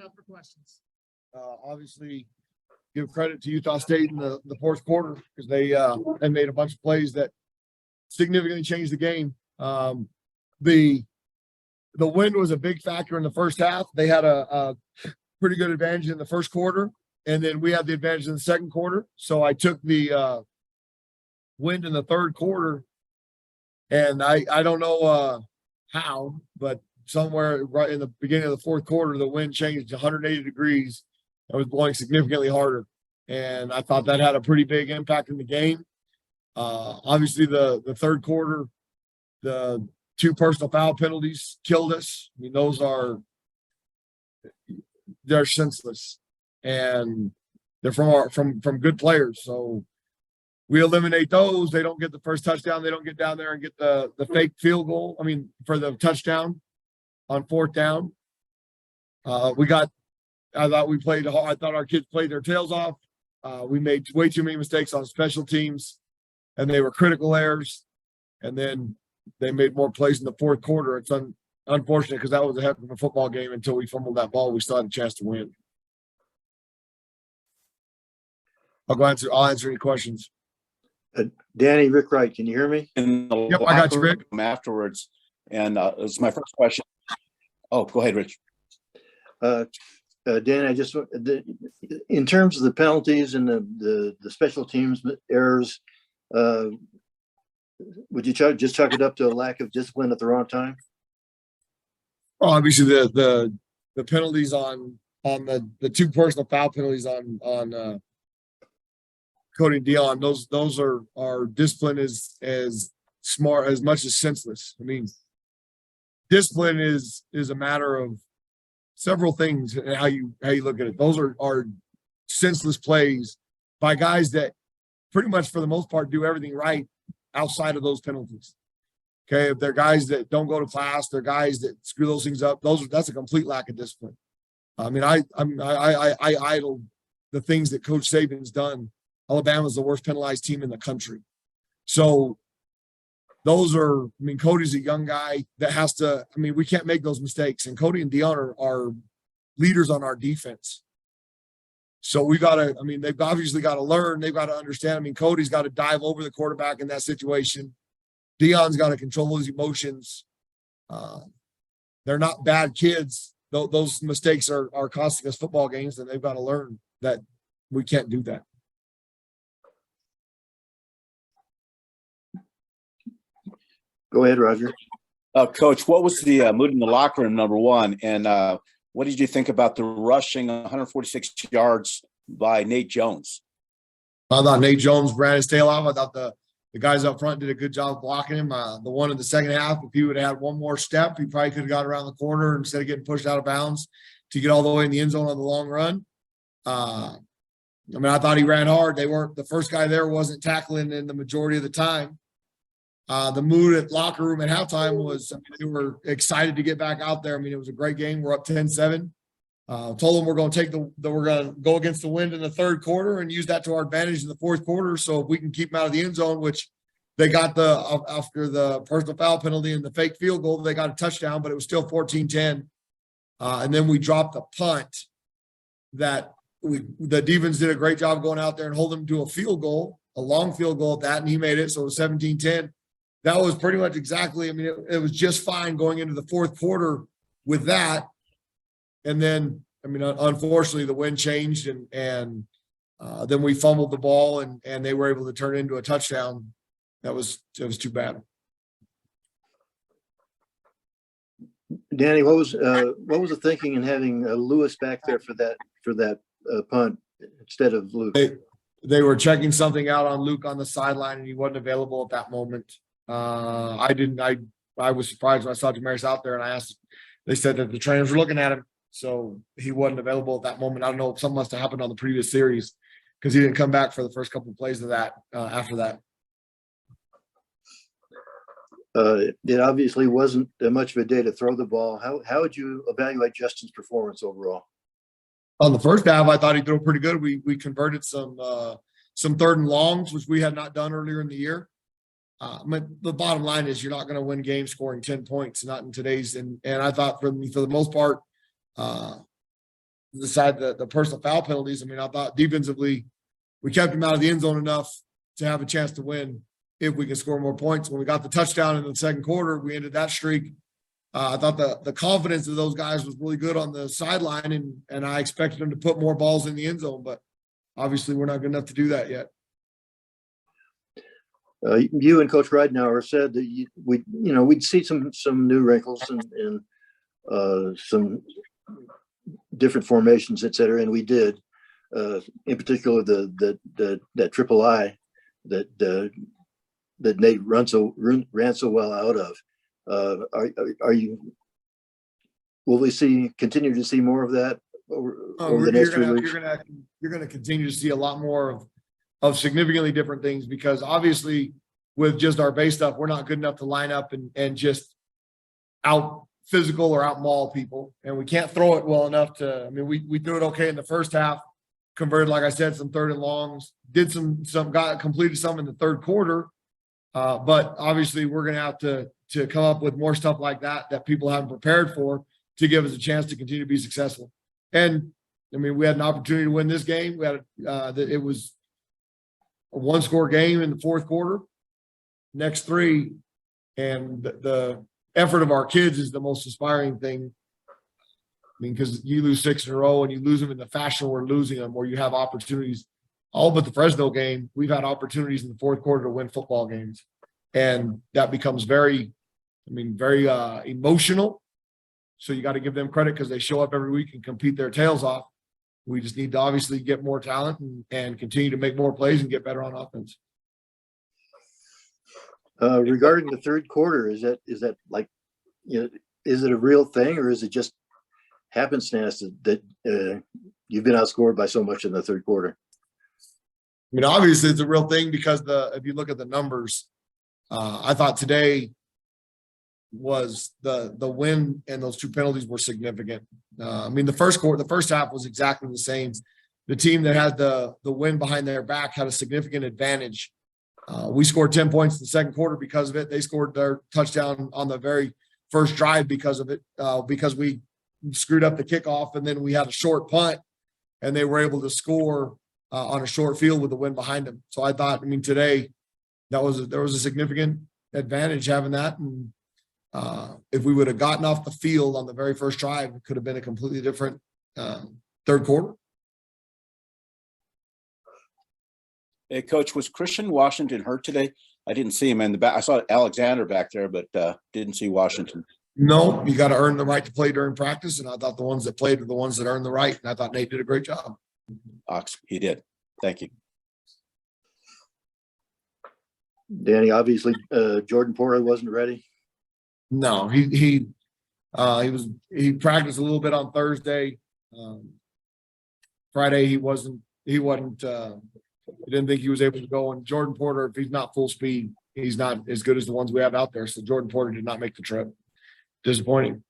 up for questions. Obviously, give credit to Utah State in the fourth quarter because they made a bunch of plays that significantly changed the game. The wind was a big factor in the first half. They had a pretty good advantage in the first quarter, and then we had the advantage in the second quarter. So I took the wind in the third quarter, and I don't know how, but somewhere right in the beginning of the fourth quarter, the wind changed 180 degrees. It was blowing significantly harder, and I thought that had a pretty big impact in the game. Obviously, the third quarter, the 2 personal foul penalties killed us. I mean, they're senseless, and they're from good players. So we eliminate those. They don't get the first touchdown. They don't get down there and get the fake field goal. I mean, for the touchdown on fourth down. I thought we played hard. I thought our kids played their tails off. We made way too many mistakes on special teams, and they were critical errors. And then they made more plays in the fourth quarter. It's unfortunate because that was a heck of a football game until we fumbled that ball. We still had a chance to win. I'll answer any questions. Danny, Rick Wright, can you hear me? Yep, I got you, Rick. Afterwards, and it's my first question. Oh, go ahead, Rich. Dan, in terms of the penalties and the special teams errors, would you just chalk it up to a lack of discipline at the wrong time? Well, obviously the penalties on the 2 personal foul penalties on Cody and Dion, those are discipline as smart as much as senseless. I mean, discipline is a matter of several things and how you look at it. Those are senseless plays by guys that pretty much for the most part do everything right outside of those penalties. Okay, if they're guys that don't go to class, they're guys that screw those things up. That's a complete lack of discipline. I mean, I idle the things that Coach Saban's done. Alabama's the worst penalized team in the country. So Cody's a young guy that has to, we can't make those mistakes. And Cody and Dion are leaders on our defense. So they've obviously got to learn. They've got to understand. Cody's got to dive over the quarterback in that situation. Dion's got to control his emotions. They're not bad kids. Those mistakes are costing us football games, and they've got to learn that we can't do that. Go ahead, Roger. Coach, what was the mood in the locker room, number one? And what did you think about the rushing 146 yards by Nate Jones? I thought Nate Jones ran his tail off. I thought the guys up front did a good job blocking him. The one in the second half, if he would have had one more step, he probably could have got around the corner instead of getting pushed out of bounds to get all the way in the end zone on the long run. I thought he ran hard. The first guy there wasn't tackling in the majority of the time. The mood at locker room at halftime was, they were excited to get back out there. It was a great game. We're up 10-7. Told them we're going to go against the wind in the third quarter and use that to our advantage in the fourth quarter. So if we can keep them out of the end zone, which they got after the personal foul penalty and the fake field goal, they got a touchdown, but it was still 14-10. And then we dropped the punt that the defense did a great job going out there and holding them to a field goal, a long field goal at that, and he made it. So it was 17-10. That was pretty much exactly, it was just fine going into the fourth quarter with that. And then, unfortunately, the wind changed and then we fumbled the ball and they were able to turn it into a touchdown. It was too bad. Danny, what was the thinking in having Lewis back there for that punt instead of Luke? They were checking something out on Luke on the sideline and he wasn't available at that moment. I was surprised when I saw Jamaris out there and I asked, they said that the trainers were looking at him. So he wasn't available at that moment. I don't know if something must have happened on the previous series because he didn't come back for the first couple of plays of that after that. It obviously wasn't much of a day to throw the ball. How would you evaluate Justin's performance overall? On the first half, I thought he threw pretty good. We converted some third and longs, which we had not done earlier in the year. The bottom line is you're not going to win games scoring 10 points, not in today's. And I thought for the most part, decide the personal foul penalties. I mean, I thought defensively, we kept him out of the end zone enough to have a chance to win if we can score more points. When we got the touchdown in the second quarter, we ended that streak. I thought the confidence of those guys was really good on the sideline, and I expected them to put more balls in the end zone, but obviously we're not good enough to do that yet. You and Coach Ridenauer said that we'd see some new wrinkles and some different formations, et cetera, and we did. In particular, that triple I that Nate ran so well out of. Will we continue to see more of that over the next 2 weeks? You're gonna continue to see a lot more of significantly different things, because obviously with just our base stuff, we're not good enough to line up and just out physical or out maul people. And we can't throw it well enough to, I mean, we threw it okay in the first half, converted, like I said, some 3rd and longs, did completed some in the third quarter. But obviously we're going to have to come up with more stuff like that people haven't prepared for, to give us a chance to continue to be successful. And I mean, we had an opportunity to win this game. We had it was a 1-score game in the fourth quarter. Next 3, and the effort of our kids is the most inspiring thing. I mean, because you lose 6 in a row and you lose them in the fashion we're losing them, where you have opportunities. All but the Fresno game, we've had opportunities in the fourth quarter to win football games, and that becomes very emotional. So you got to give them credit, because they show up every week and compete their tails off. We just need to obviously get more talent and continue to make more plays and get better on offense. Regarding the third quarter, is that like, is it a real thing, or is it just happenstance that you've been outscored by so much in the third quarter? I mean, obviously it's a real thing, because if you look at the numbers, I thought today was the win, and those 2 penalties were significant. I mean, the first half was exactly the same. The team that had the win behind their back had a significant advantage. We scored 10 points in the second quarter because of it. They scored their touchdown on the very first drive because of it, because we screwed up the kickoff, and then we had a short punt, and they were able to score on a short field with the wind behind them. So I thought, I mean, today there was a significant advantage having that. And if we would have gotten off the field on the very first drive, it could have been a completely different third quarter. Hey, Coach, was Christian Washington hurt today? I didn't see him in the back. I saw Alexander back there, but didn't see Washington. No, you got to earn the right to play during practice, and I thought the ones that played were the ones that earned the right, and I thought Nate did a great job. He did. Thank you. Danny, obviously, Jordan Porter wasn't ready. No, he practiced a little bit on Thursday. Friday he wasn't. I didn't think he was able to go. And Jordan Porter, if he's not full speed, he's not as good as the ones we have out there. So Jordan Porter did not make the trip. Disappointing.